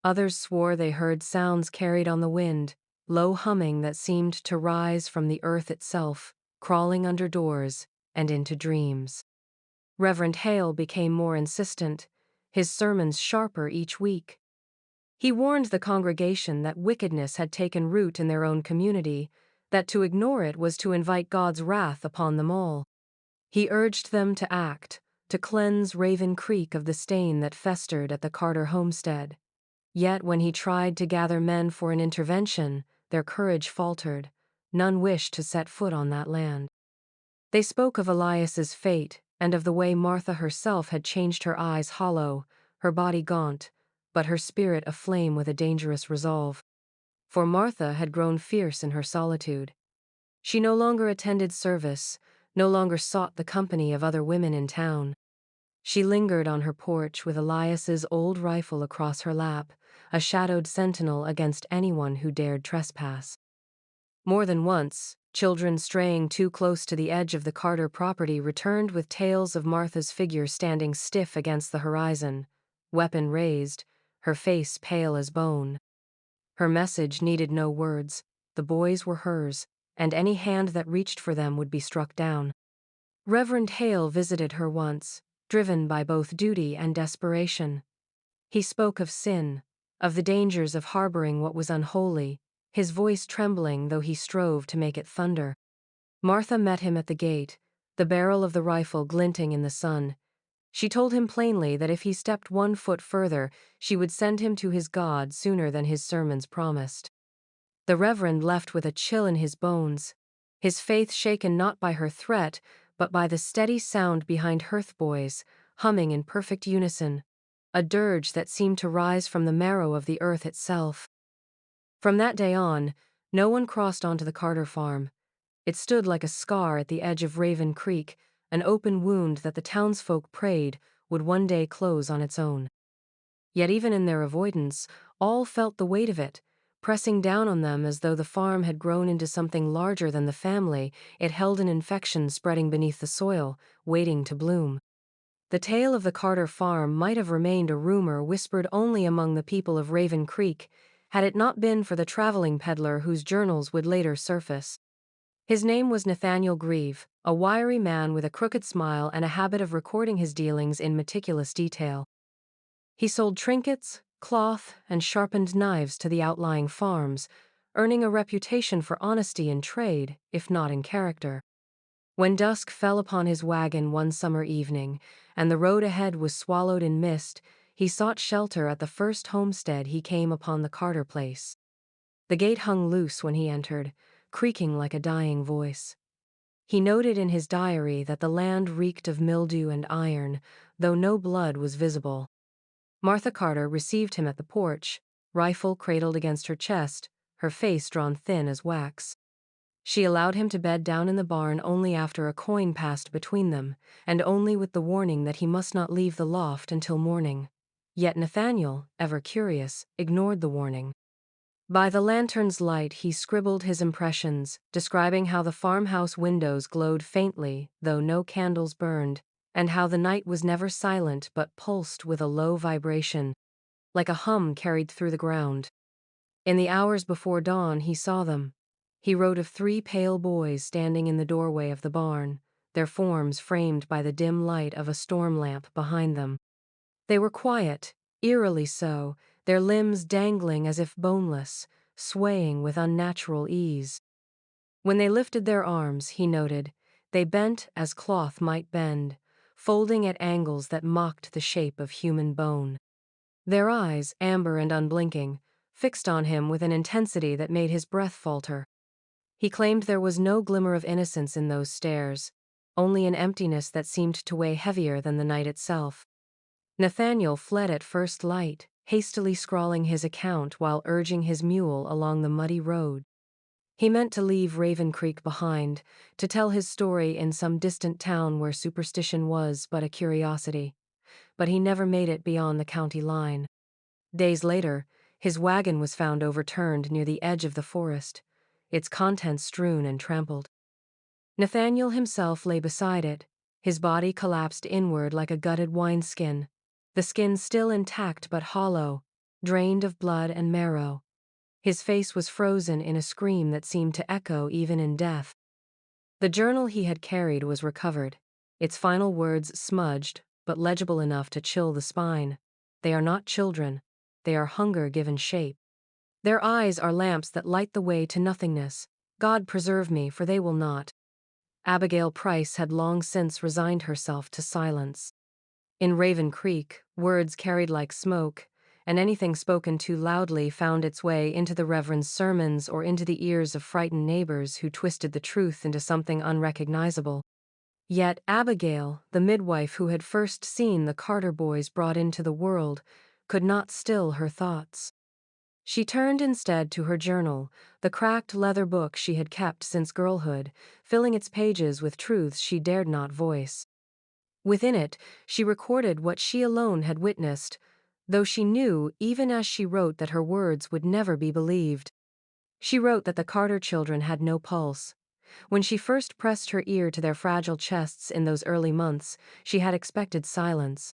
Others swore they heard sounds carried on the wind, low humming that seemed to rise from the earth itself, crawling under doors and into dreams. Reverend Hale became more insistent, his sermons sharper each week. He warned the congregation that wickedness had taken root in their own community, that to ignore it was to invite God's wrath upon them all. He urged them to act, to cleanse Raven Creek of the stain that festered at the Carter homestead. Yet when he tried to gather men for an intervention, their courage faltered. None wished to set foot on that land. They spoke of Elias's fate and of the way Martha herself had changed her eyes hollow, her body gaunt, but her spirit aflame with a dangerous resolve. For Martha had grown fierce in her solitude. She no longer attended service, no longer sought the company of other women in town. She lingered on her porch with Elias's old rifle across her lap, a shadowed sentinel against anyone who dared trespass. More than once, children straying too close to the edge of the Carter property returned with tales of Martha's figure standing stiff against the horizon, weapon raised, her face pale as bone. Her message needed no words, the boys were hers, and any hand that reached for them would be struck down. Reverend Hale visited her once, driven by both duty and desperation. He spoke of sin, of the dangers of harboring what was unholy, his voice trembling though he strove to make it thunder. Martha met him at the gate, the barrel of the rifle glinting in the sun. She told him plainly that if he stepped 1 foot further, she would send him to his God sooner than his sermons promised. The Reverend left with a chill in his bones, his faith shaken not by her threat, but by the steady sound behind hearth-boys, humming in perfect unison, a dirge that seemed to rise from the marrow of the earth itself. From that day on, no one crossed onto the Carter farm. It stood like a scar at the edge of Raven Creek, an open wound that the townsfolk prayed would one day close on its own. Yet even in their avoidance, all felt the weight of it, pressing down on them as though the farm had grown into something larger than the family. It held an infection spreading beneath the soil, waiting to bloom. The tale of the Carter farm might have remained a rumor whispered only among the people of Raven Creek, had it not been for the traveling peddler whose journals would later surface. His name was Nathaniel Grieve, a wiry man with a crooked smile and a habit of recording his dealings in meticulous detail. He sold trinkets, cloth, and sharpened knives to the outlying farms, earning a reputation for honesty in trade, if not in character. When dusk fell upon his wagon one summer evening, and the road ahead was swallowed in mist, he sought shelter at the first homestead he came upon, the Carter place. The gate hung loose when he entered, creaking like a dying voice. He noted in his diary that the land reeked of mildew and iron, though no blood was visible. Martha Carter received him at the porch, rifle cradled against her chest, her face drawn thin as wax. She allowed him to bed down in the barn only after a coin passed between them, and only with the warning that he must not leave the loft until morning. Yet Nathaniel, ever curious, ignored the warning. By the lantern's light he scribbled his impressions, describing how the farmhouse windows glowed faintly, though no candles burned, and how the night was never silent but pulsed with a low vibration, like a hum carried through the ground. In the hours before dawn he saw them. He wrote of 3 pale boys standing in the doorway of the barn, their forms framed by the dim light of a storm lamp behind them. They were quiet, eerily so, their limbs dangling as if boneless, swaying with unnatural ease. When they lifted their arms, he noted, they bent as cloth might bend, folding at angles that mocked the shape of human bone. Their eyes, amber and unblinking, fixed on him with an intensity that made his breath falter. He claimed there was no glimmer of innocence in those stares, only an emptiness that seemed to weigh heavier than the night itself. Nathaniel fled at first light, hastily scrawling his account while urging his mule along the muddy road. He meant to leave Raven Creek behind, to tell his story in some distant town where superstition was but a curiosity. But he never made it beyond the county line. Days later, his wagon was found overturned near the edge of the forest, its contents strewn and trampled. Nathaniel himself lay beside it, his body collapsed inward like a gutted wineskin, the skin still intact but hollow, drained of blood and marrow. His face was frozen in a scream that seemed to echo even in death. The journal he had carried was recovered, its final words smudged, but legible enough to chill the spine. They are not children. They are hunger given shape. Their eyes are lamps that light the way to nothingness. God preserve me, for they will not. Abigail Price had long since resigned herself to silence. In Raven Creek, words carried like smoke, and anything spoken too loudly found its way into the Reverend's sermons or into the ears of frightened neighbors who twisted the truth into something unrecognizable. Yet Abigail, the midwife who had first seen the Carter boys brought into the world, could not still her thoughts. She turned instead to her journal, the cracked leather book she had kept since girlhood, filling its pages with truths she dared not voice. Within it, she recorded what she alone had witnessed, though she knew, even as she wrote, that her words would never be believed. She wrote that the Carter children had no pulse. When she first pressed her ear to their fragile chests in those early months, she had expected silence.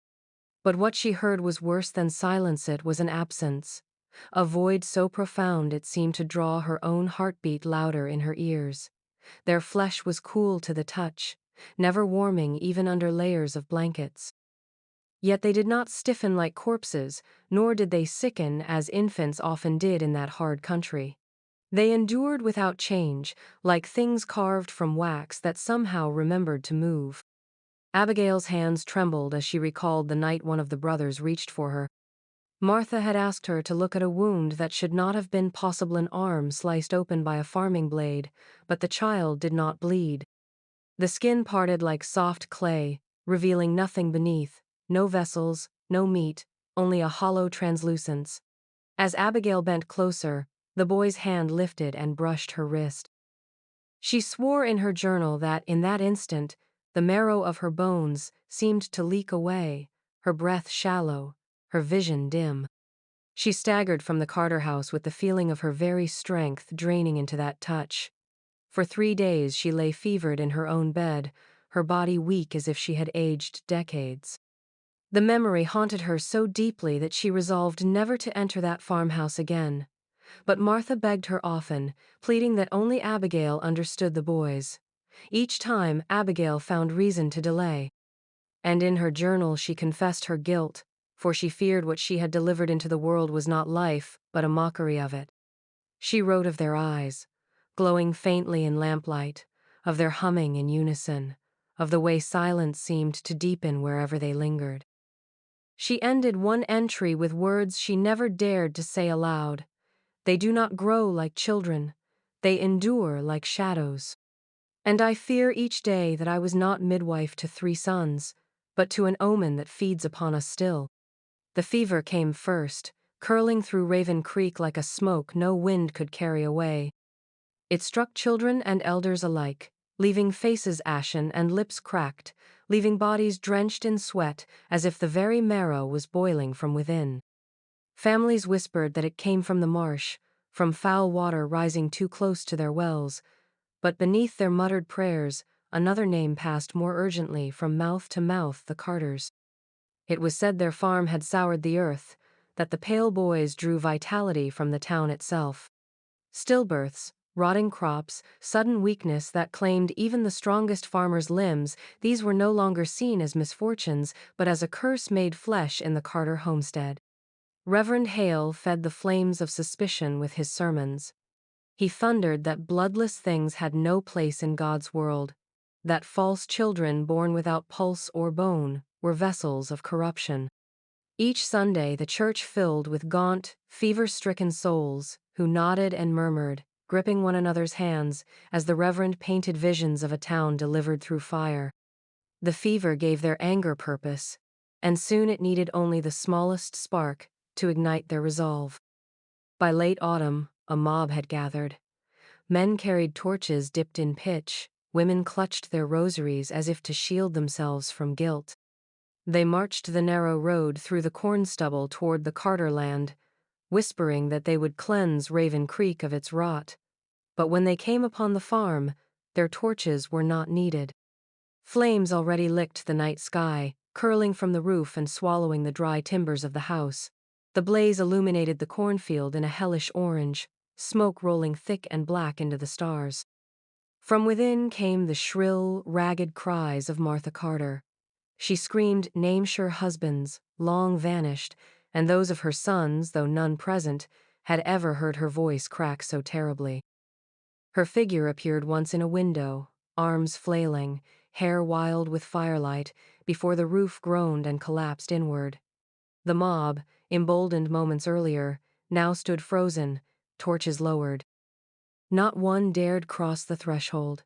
But what she heard was worse than silence. It was an absence. A void so profound it seemed to draw her own heartbeat louder in her ears. Their flesh was cool to the touch, never warming even under layers of blankets. Yet they did not stiffen like corpses, nor did they sicken as infants often did in that hard country. They endured without change, like things carved from wax that somehow remembered to move. Abigail's hands trembled as she recalled the night one of the brothers reached for her. Martha had asked her to look at a wound that should not have been possible, an arm sliced open by a farming blade, but the child did not bleed. The skin parted like soft clay, revealing nothing beneath, no vessels, no meat, only a hollow translucence. As Abigail bent closer, the boy's hand lifted and brushed her wrist. She swore in her journal that, in that instant, the marrow of her bones seemed to leak away, her breath shallow, her vision dim. She staggered from the Carter house with the feeling of her very strength draining into that touch. For 3 days she lay fevered in her own bed, her body weak as if she had aged decades. The memory haunted her so deeply that she resolved never to enter that farmhouse again. But Martha begged her often, pleading that only Abigail understood the boys. Each time, Abigail found reason to delay. And in her journal she confessed her guilt, for she feared what she had delivered into the world was not life, but a mockery of it. She wrote of their eyes, glowing faintly in lamplight, of their humming in unison, of the way silence seemed to deepen wherever they lingered. She ended one entry with words she never dared to say aloud. They do not grow like children. They endure like shadows. And I fear each day that I was not midwife to 3 sons, but to an omen that feeds upon us still. The fever came first, curling through Raven Creek like a smoke no wind could carry away. It struck children and elders alike, leaving faces ashen and lips cracked, leaving bodies drenched in sweat as if the very marrow was boiling from within. Families whispered that it came from the marsh, from foul water rising too close to their wells, but beneath their muttered prayers, another name passed more urgently from mouth to mouth: the Carters. It was said their farm had soured the earth, that the pale boys drew vitality from the town itself. Stillbirths, rotting crops, sudden weakness that claimed even the strongest farmers' limbs, these were no longer seen as misfortunes, but as a curse made flesh in the Carter homestead. Reverend Hale fed the flames of suspicion with his sermons. He thundered that bloodless things had no place in God's world, that false children born without pulse or bone were vessels of corruption. Each Sunday the church filled with gaunt, fever-stricken souls who nodded and murmured, gripping one another's hands as the Reverend painted visions of a town delivered through fire. The fever gave their anger purpose, and soon it needed only the smallest spark to ignite their resolve. By late autumn, a mob had gathered. Men carried torches dipped in pitch, women clutched their rosaries as if to shield themselves from guilt. They marched the narrow road through the corn stubble toward the Carter land, whispering that they would cleanse Raven Creek of its rot. But when they came upon the farm, their torches were not needed. Flames already licked the night sky, curling from the roof and swallowing the dry timbers of the house. The blaze illuminated the cornfield in a hellish orange, smoke rolling thick and black into the stars. From within came the shrill, ragged cries of Martha Carter. She screamed names her husbands, long vanished, and those of her sons, though none present, had ever heard her voice crack so terribly. Her figure appeared once in a window, arms flailing, hair wild with firelight, before the roof groaned and collapsed inward. The mob, emboldened moments earlier, now stood frozen, torches lowered. Not one dared cross the threshold.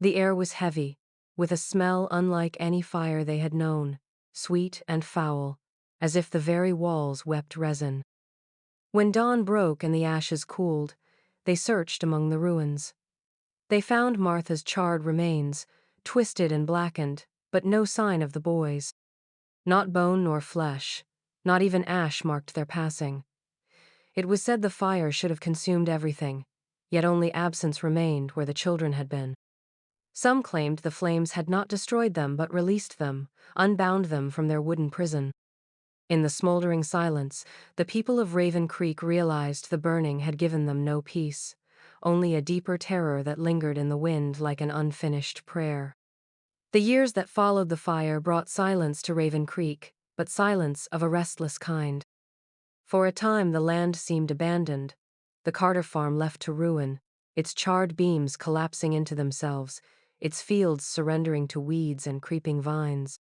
The air was heavy, with a smell unlike any fire they had known, sweet and foul, as if the very walls wept resin. When dawn broke and the ashes cooled, they searched among the ruins. They found Martha's charred remains, twisted and blackened, but no sign of the boys. Not bone nor flesh, not even ash marked their passing. It was said the fire should have consumed everything, yet only absence remained where the children had been. Some claimed the flames had not destroyed them but released them, unbound them from their wooden prison. In the smoldering silence, the people of Raven Creek realized the burning had given them no peace, only a deeper terror that lingered in the wind like an unfinished prayer. The years that followed the fire brought silence to Raven Creek, but silence of a restless kind. For a time the land seemed abandoned, the Carter farm left to ruin, its charred beams collapsing into themselves, its fields surrendering to weeds and creeping vines.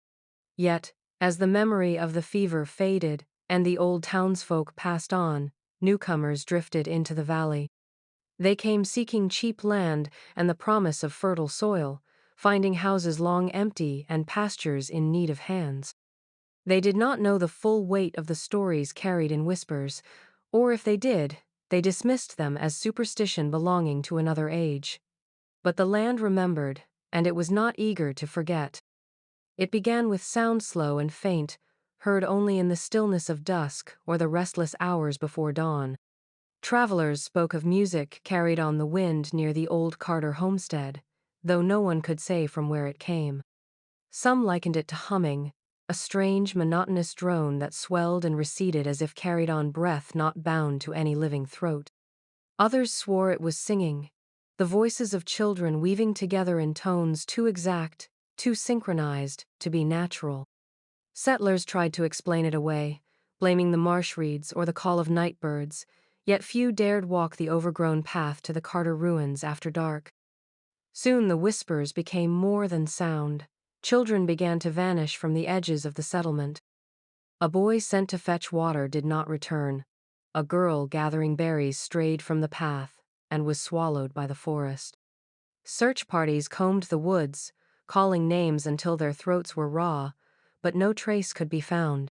Yet, as the memory of the fever faded and the old townsfolk passed on, newcomers drifted into the valley. They came seeking cheap land and the promise of fertile soil, finding houses long empty and pastures in need of hands. They did not know the full weight of the stories carried in whispers, or if they did, they dismissed them as superstition belonging to another age. But the land remembered, and it was not eager to forget. It began with sound slow and faint, heard only in the stillness of dusk or the restless hours before dawn. Travelers spoke of music carried on the wind near the old Carter homestead, though no one could say from where it came. Some likened it to humming, a strange, monotonous drone that swelled and receded as if carried on breath not bound to any living throat. Others swore it was singing, the voices of children weaving together in tones too exact, too synchronized, to be natural. Settlers tried to explain it away, blaming the marsh reeds or the call of night birds, yet few dared walk the overgrown path to the Carter ruins after dark. Soon the whispers became more than sound. Children began to vanish from the edges of the settlement. A boy sent to fetch water did not return. A girl gathering berries strayed from the path and was swallowed by the forest. Search parties combed the woods, calling names until their throats were raw, but no trace could be found.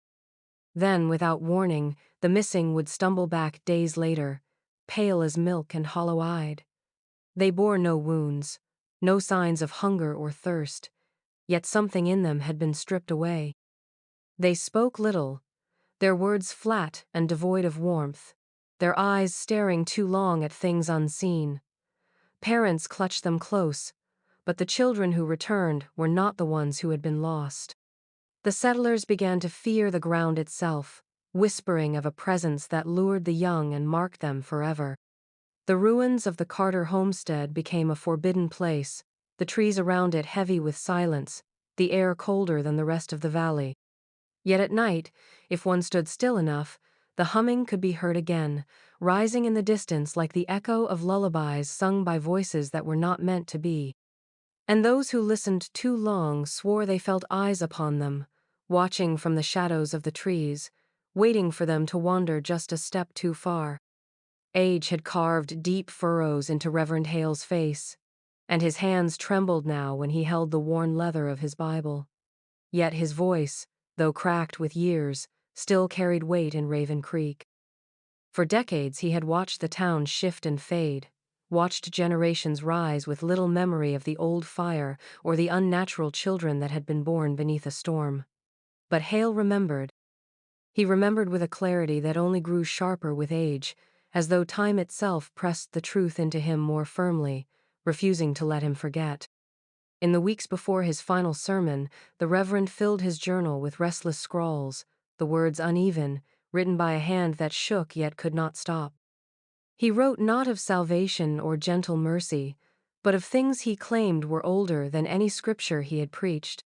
Then, without warning, the missing would stumble back days later, pale as milk and hollow-eyed. They bore no wounds, no signs of hunger or thirst, yet something in them had been stripped away. They spoke little, their words flat and devoid of warmth, their eyes staring too long at things unseen. Parents clutched them close, but the children who returned were not the ones who had been lost. The settlers began to fear the ground itself, whispering of a presence that lured the young and marked them forever. The ruins of the Carter homestead became a forbidden place, the trees around it heavy with silence, the air colder than the rest of the valley. Yet at night, if one stood still enough, the humming could be heard again, rising in the distance like the echo of lullabies sung by voices that were not meant to be. And those who listened too long swore they felt eyes upon them, watching from the shadows of the trees, waiting for them to wander just a step too far. Age had carved deep furrows into Reverend Hale's face, and his hands trembled now when he held the worn leather of his Bible. Yet his voice, though cracked with years, still carried weight in Raven Creek. For decades he had watched the town shift and fade, watched generations rise with little memory of the old fire or the unnatural children that had been born beneath a storm. But Hale remembered. He remembered with a clarity that only grew sharper with age, as though time itself pressed the truth into him more firmly, refusing to let him forget. In the weeks before his final sermon, the Reverend filled his journal with restless scrawls, the words uneven, written by a hand that shook yet could not stop. He wrote not of salvation or gentle mercy, but of things he claimed were older than any scripture he had preached.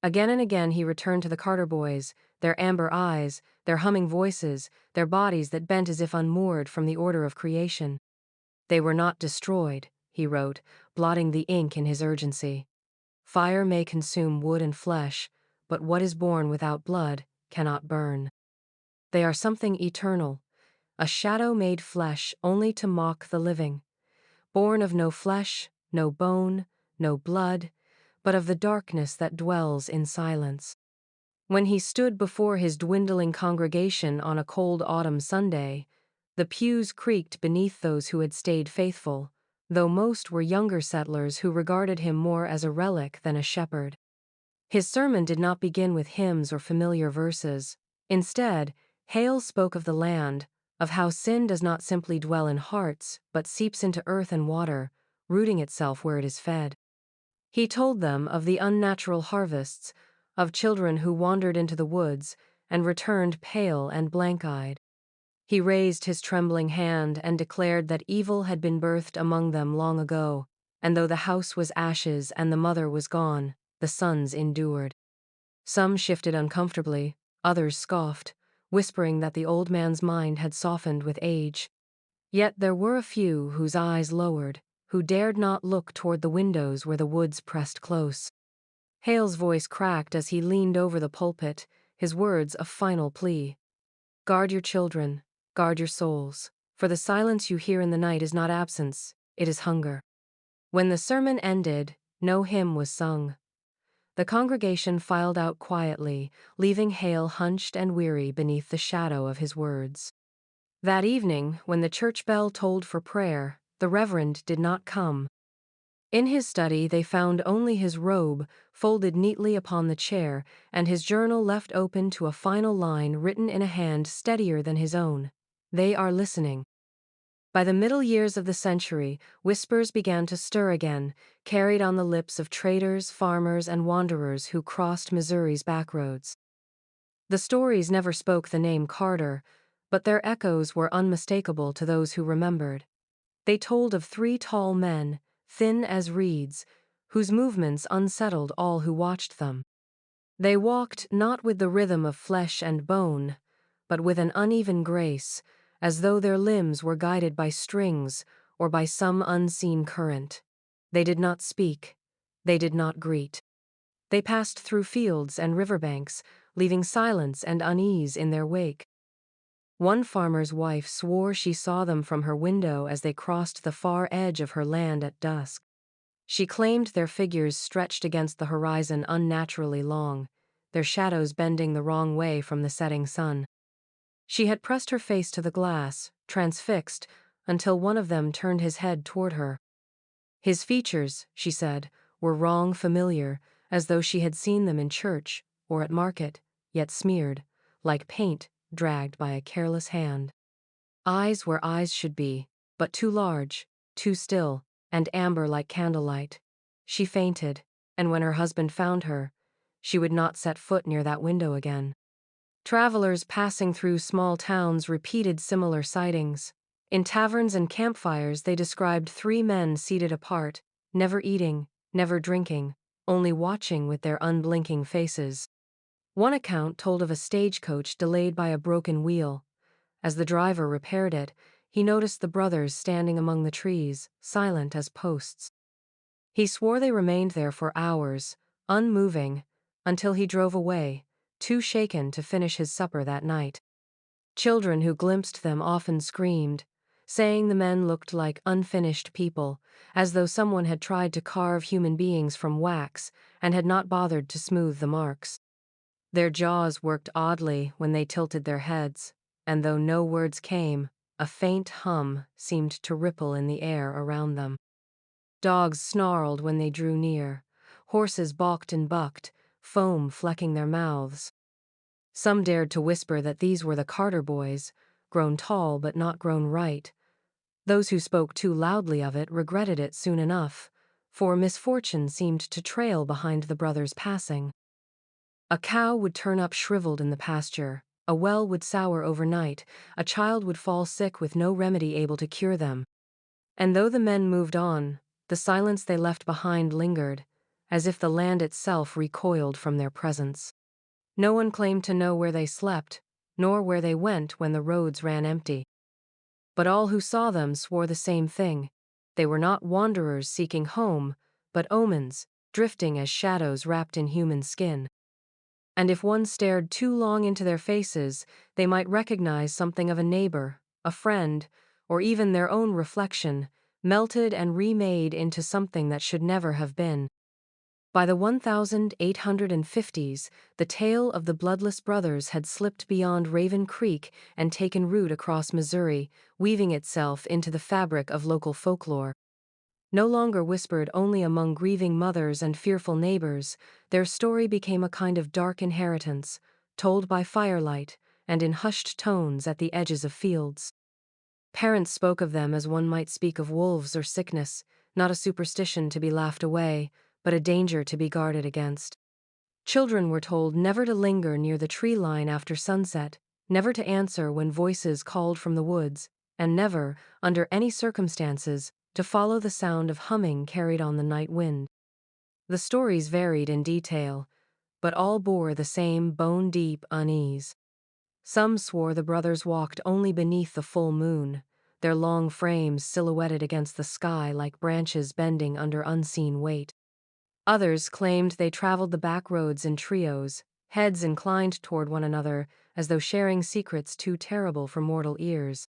Again and again he returned to the Carter boys, their amber eyes, their humming voices, their bodies that bent as if unmoored from the order of creation. They were not destroyed, he wrote, blotting the ink in his urgency. Fire may consume wood and flesh, but what is born without blood cannot burn. They are something eternal, a shadow made flesh only to mock the living, born of no flesh, no bone, no blood, but of the darkness that dwells in silence. When he stood before his dwindling congregation on a cold autumn Sunday, the pews creaked beneath those who had stayed faithful, though most were younger settlers who regarded him more as a relic than a shepherd. His sermon did not begin with hymns or familiar verses. Instead, Hale spoke of the land, of how sin does not simply dwell in hearts, but seeps into earth and water, rooting itself where it is fed. He told them of the unnatural harvests, of children who wandered into the woods and returned pale and blank-eyed. He raised his trembling hand and declared that evil had been birthed among them long ago, and though the house was ashes and the mother was gone, the sons endured. Some shifted uncomfortably, others scoffed, whispering that the old man's mind had softened with age. Yet there were a few whose eyes lowered, who dared not look toward the windows where the woods pressed close. Hale's voice cracked as he leaned over the pulpit, his words a final plea. Guard your children, guard your souls, for the silence you hear in the night is not absence, it is hunger. When the sermon ended, no hymn was sung. The congregation filed out quietly, leaving Hale hunched and weary beneath the shadow of his words. That evening, when the church bell tolled for prayer, the Reverend did not come. In his study they found only his robe, folded neatly upon the chair, and his journal left open to a final line written in a hand steadier than his own. They are listening. By the middle years of the century, whispers began to stir again, carried on the lips of traders, farmers, and wanderers who crossed Missouri's backroads. The stories never spoke the name Carter, but their echoes were unmistakable to those who remembered. They told of 3 tall men, thin as reeds, whose movements unsettled all who watched them. They walked not with the rhythm of flesh and bone, but with an uneven grace, as though their limbs were guided by strings or by some unseen current. They did not speak. They did not greet. They passed through fields and riverbanks, leaving silence and unease in their wake. One farmer's wife swore she saw them from her window as they crossed the far edge of her land at dusk. She claimed their figures stretched against the horizon unnaturally long, their shadows bending the wrong way from the setting sun. She had pressed her face to the glass, transfixed, until one of them turned his head toward her. His features, she said, were wrong familiar, as though she had seen them in church or at market, yet smeared, like paint dragged by a careless hand. Eyes where eyes should be, but too large, too still, and amber like candlelight. She fainted, and when her husband found her, she would not set foot near that window again. Travelers passing through small towns repeated similar sightings. In taverns and campfires they described 3 men seated apart, never eating, never drinking, only watching with their unblinking faces. One account told of a stagecoach delayed by a broken wheel. As the driver repaired it, he noticed the brothers standing among the trees, silent as posts. He swore they remained there for hours, unmoving, until he drove away, too shaken to finish his supper that night. Children who glimpsed them often screamed, saying the men looked like unfinished people, as though someone had tried to carve human beings from wax and had not bothered to smooth the marks. Their jaws worked oddly when they tilted their heads, and though no words came, a faint hum seemed to ripple in the air around them. Dogs snarled when they drew near. Horses balked and bucked, foam flecking their mouths. Some dared to whisper that these were the Carter boys, grown tall but not grown right. Those who spoke too loudly of it regretted it soon enough, for misfortune seemed to trail behind the brothers' passing. A cow would turn up shriveled in the pasture, a well would sour overnight, a child would fall sick with no remedy able to cure them. And though the men moved on, the silence they left behind lingered, as if the land itself recoiled from their presence. No one claimed to know where they slept, nor where they went when the roads ran empty. But all who saw them swore the same thing. They were not wanderers seeking home, but omens, drifting as shadows wrapped in human skin. And if one stared too long into their faces, they might recognize something of a neighbor, a friend, or even their own reflection, melted and remade into something that should never have been. By the 1850s, the tale of the bloodless brothers had slipped beyond Raven Creek and taken root across Missouri, weaving itself into the fabric of local folklore. No longer whispered only among grieving mothers and fearful neighbors, their story became a kind of dark inheritance, told by firelight and in hushed tones at the edges of fields. Parents spoke of them as one might speak of wolves or sickness, not a superstition to be laughed away, but a danger to be guarded against. Children were told never to linger near the tree line after sunset, never to answer when voices called from the woods, and never, under any circumstances, to follow the sound of humming carried on the night wind. The stories varied in detail, but all bore the same bone-deep unease. Some swore the brothers walked only beneath the full moon, their long frames silhouetted against the sky like branches bending under unseen weight. Others claimed they traveled the back roads in trios, heads inclined toward one another as though sharing secrets too terrible for mortal ears.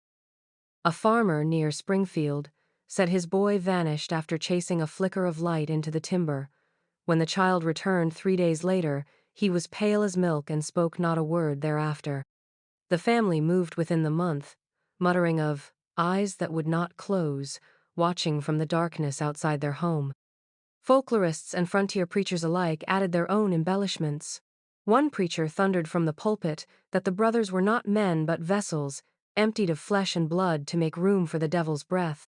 A farmer near Springfield said his boy vanished after chasing a flicker of light into the timber. When the child returned 3 days later, he was pale as milk and spoke not a word thereafter. The family moved within the month, muttering of eyes that would not close, watching from the darkness outside their home. Folklorists and frontier preachers alike added their own embellishments. One preacher thundered from the pulpit that the brothers were not men but vessels, emptied of flesh and blood to make room for the devil's breath.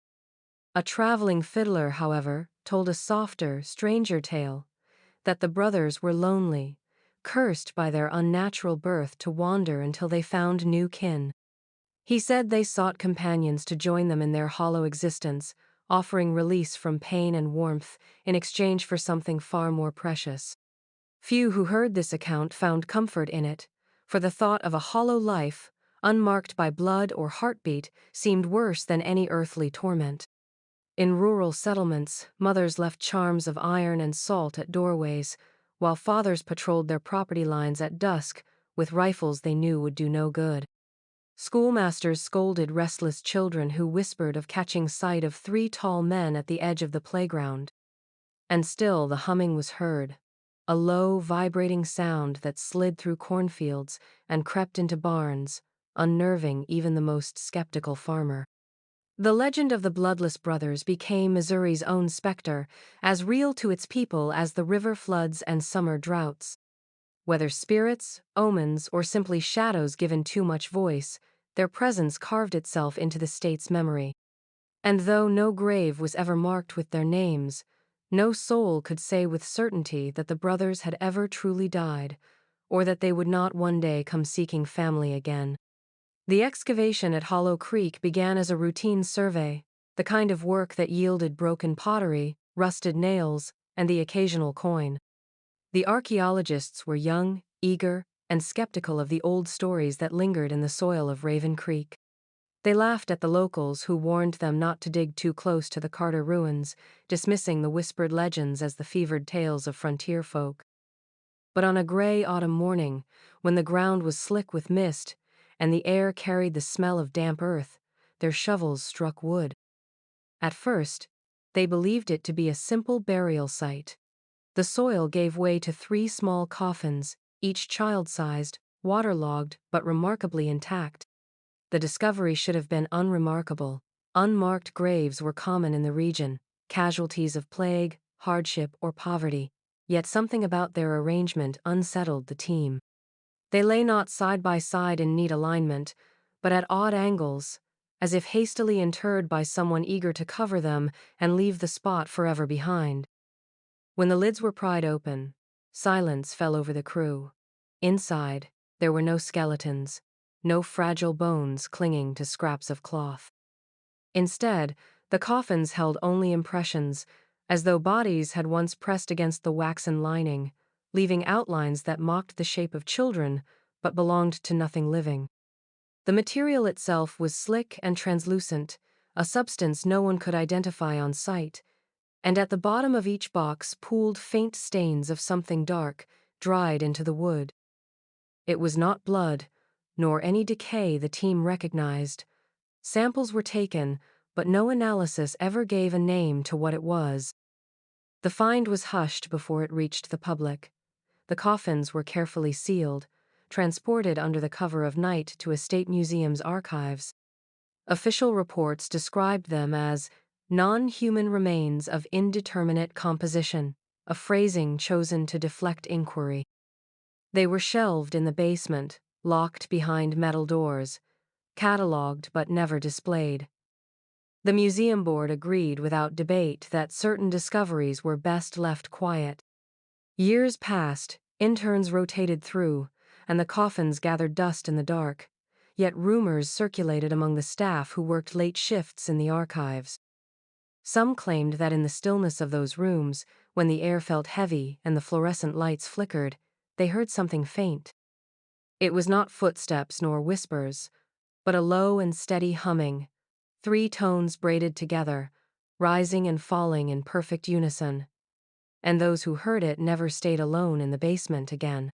A traveling fiddler, however, told a softer, stranger tale, that the brothers were lonely, cursed by their unnatural birth to wander until they found new kin. He said they sought companions to join them in their hollow existence, offering release from pain and warmth in exchange for something far more precious. Few who heard this account found comfort in it, for the thought of a hollow life, unmarked by blood or heartbeat, seemed worse than any earthly torment. In rural settlements, mothers left charms of iron and salt at doorways, while fathers patrolled their property lines at dusk with rifles they knew would do no good. Schoolmasters scolded restless children who whispered of catching sight of 3 tall men at the edge of the playground. And still the humming was heard, a low, vibrating sound that slid through cornfields and crept into barns, unnerving even the most skeptical farmer. The legend of the bloodless brothers became Missouri's own specter, as real to its people as the river floods and summer droughts. Whether spirits, omens, or simply shadows given too much voice, their presence carved itself into the state's memory. And though no grave was ever marked with their names, no soul could say with certainty that the brothers had ever truly died, or that they would not one day come seeking family again. The excavation at Hollow Creek began as a routine survey, the kind of work that yielded broken pottery, rusted nails, and the occasional coin. The archaeologists were young, eager, and skeptical of the old stories that lingered in the soil of Raven Creek. They laughed at the locals who warned them not to dig too close to the Carter ruins, dismissing the whispered legends as the fevered tales of frontier folk. But on a gray autumn morning, when the ground was slick with mist and the air carried the smell of damp earth, their shovels struck wood. At first, they believed it to be a simple burial site. The soil gave way to 3 small coffins, each child-sized, waterlogged, but remarkably intact. The discovery should have been unremarkable. Unmarked graves were common in the region, casualties of plague, hardship, or poverty, yet something about their arrangement unsettled the team. They lay not side by side in neat alignment, but at odd angles, as if hastily interred by someone eager to cover them and leave the spot forever behind. When the lids were pried open, silence fell over the crew. Inside, there were no skeletons, no fragile bones clinging to scraps of cloth. Instead, the coffins held only impressions, as though bodies had once pressed against the waxen lining, leaving outlines that mocked the shape of children but belonged to nothing living. The material itself was slick and translucent, a substance no one could identify on sight, and at the bottom of each box pooled faint stains of something dark, dried into the wood. It was not blood, nor any decay the team recognized. Samples were taken, but no analysis ever gave a name to what it was. The find was hushed before it reached the public. The coffins were carefully sealed, transported under the cover of night to a state museum's archives. Official reports described them as non-human remains of indeterminate composition, a phrasing chosen to deflect inquiry. They were shelved in the basement, locked behind metal doors, catalogued but never displayed. The museum board agreed without debate that certain discoveries were best left quiet. Years passed, interns rotated through, and the coffins gathered dust in the dark, yet rumors circulated among the staff who worked late shifts in the archives. Some claimed that in the stillness of those rooms, when the air felt heavy and the fluorescent lights flickered, they heard something faint. It was not footsteps nor whispers, but a low and steady humming, 3 tones braided together, rising and falling in perfect unison. And those who heard it never stayed alone in the basement again.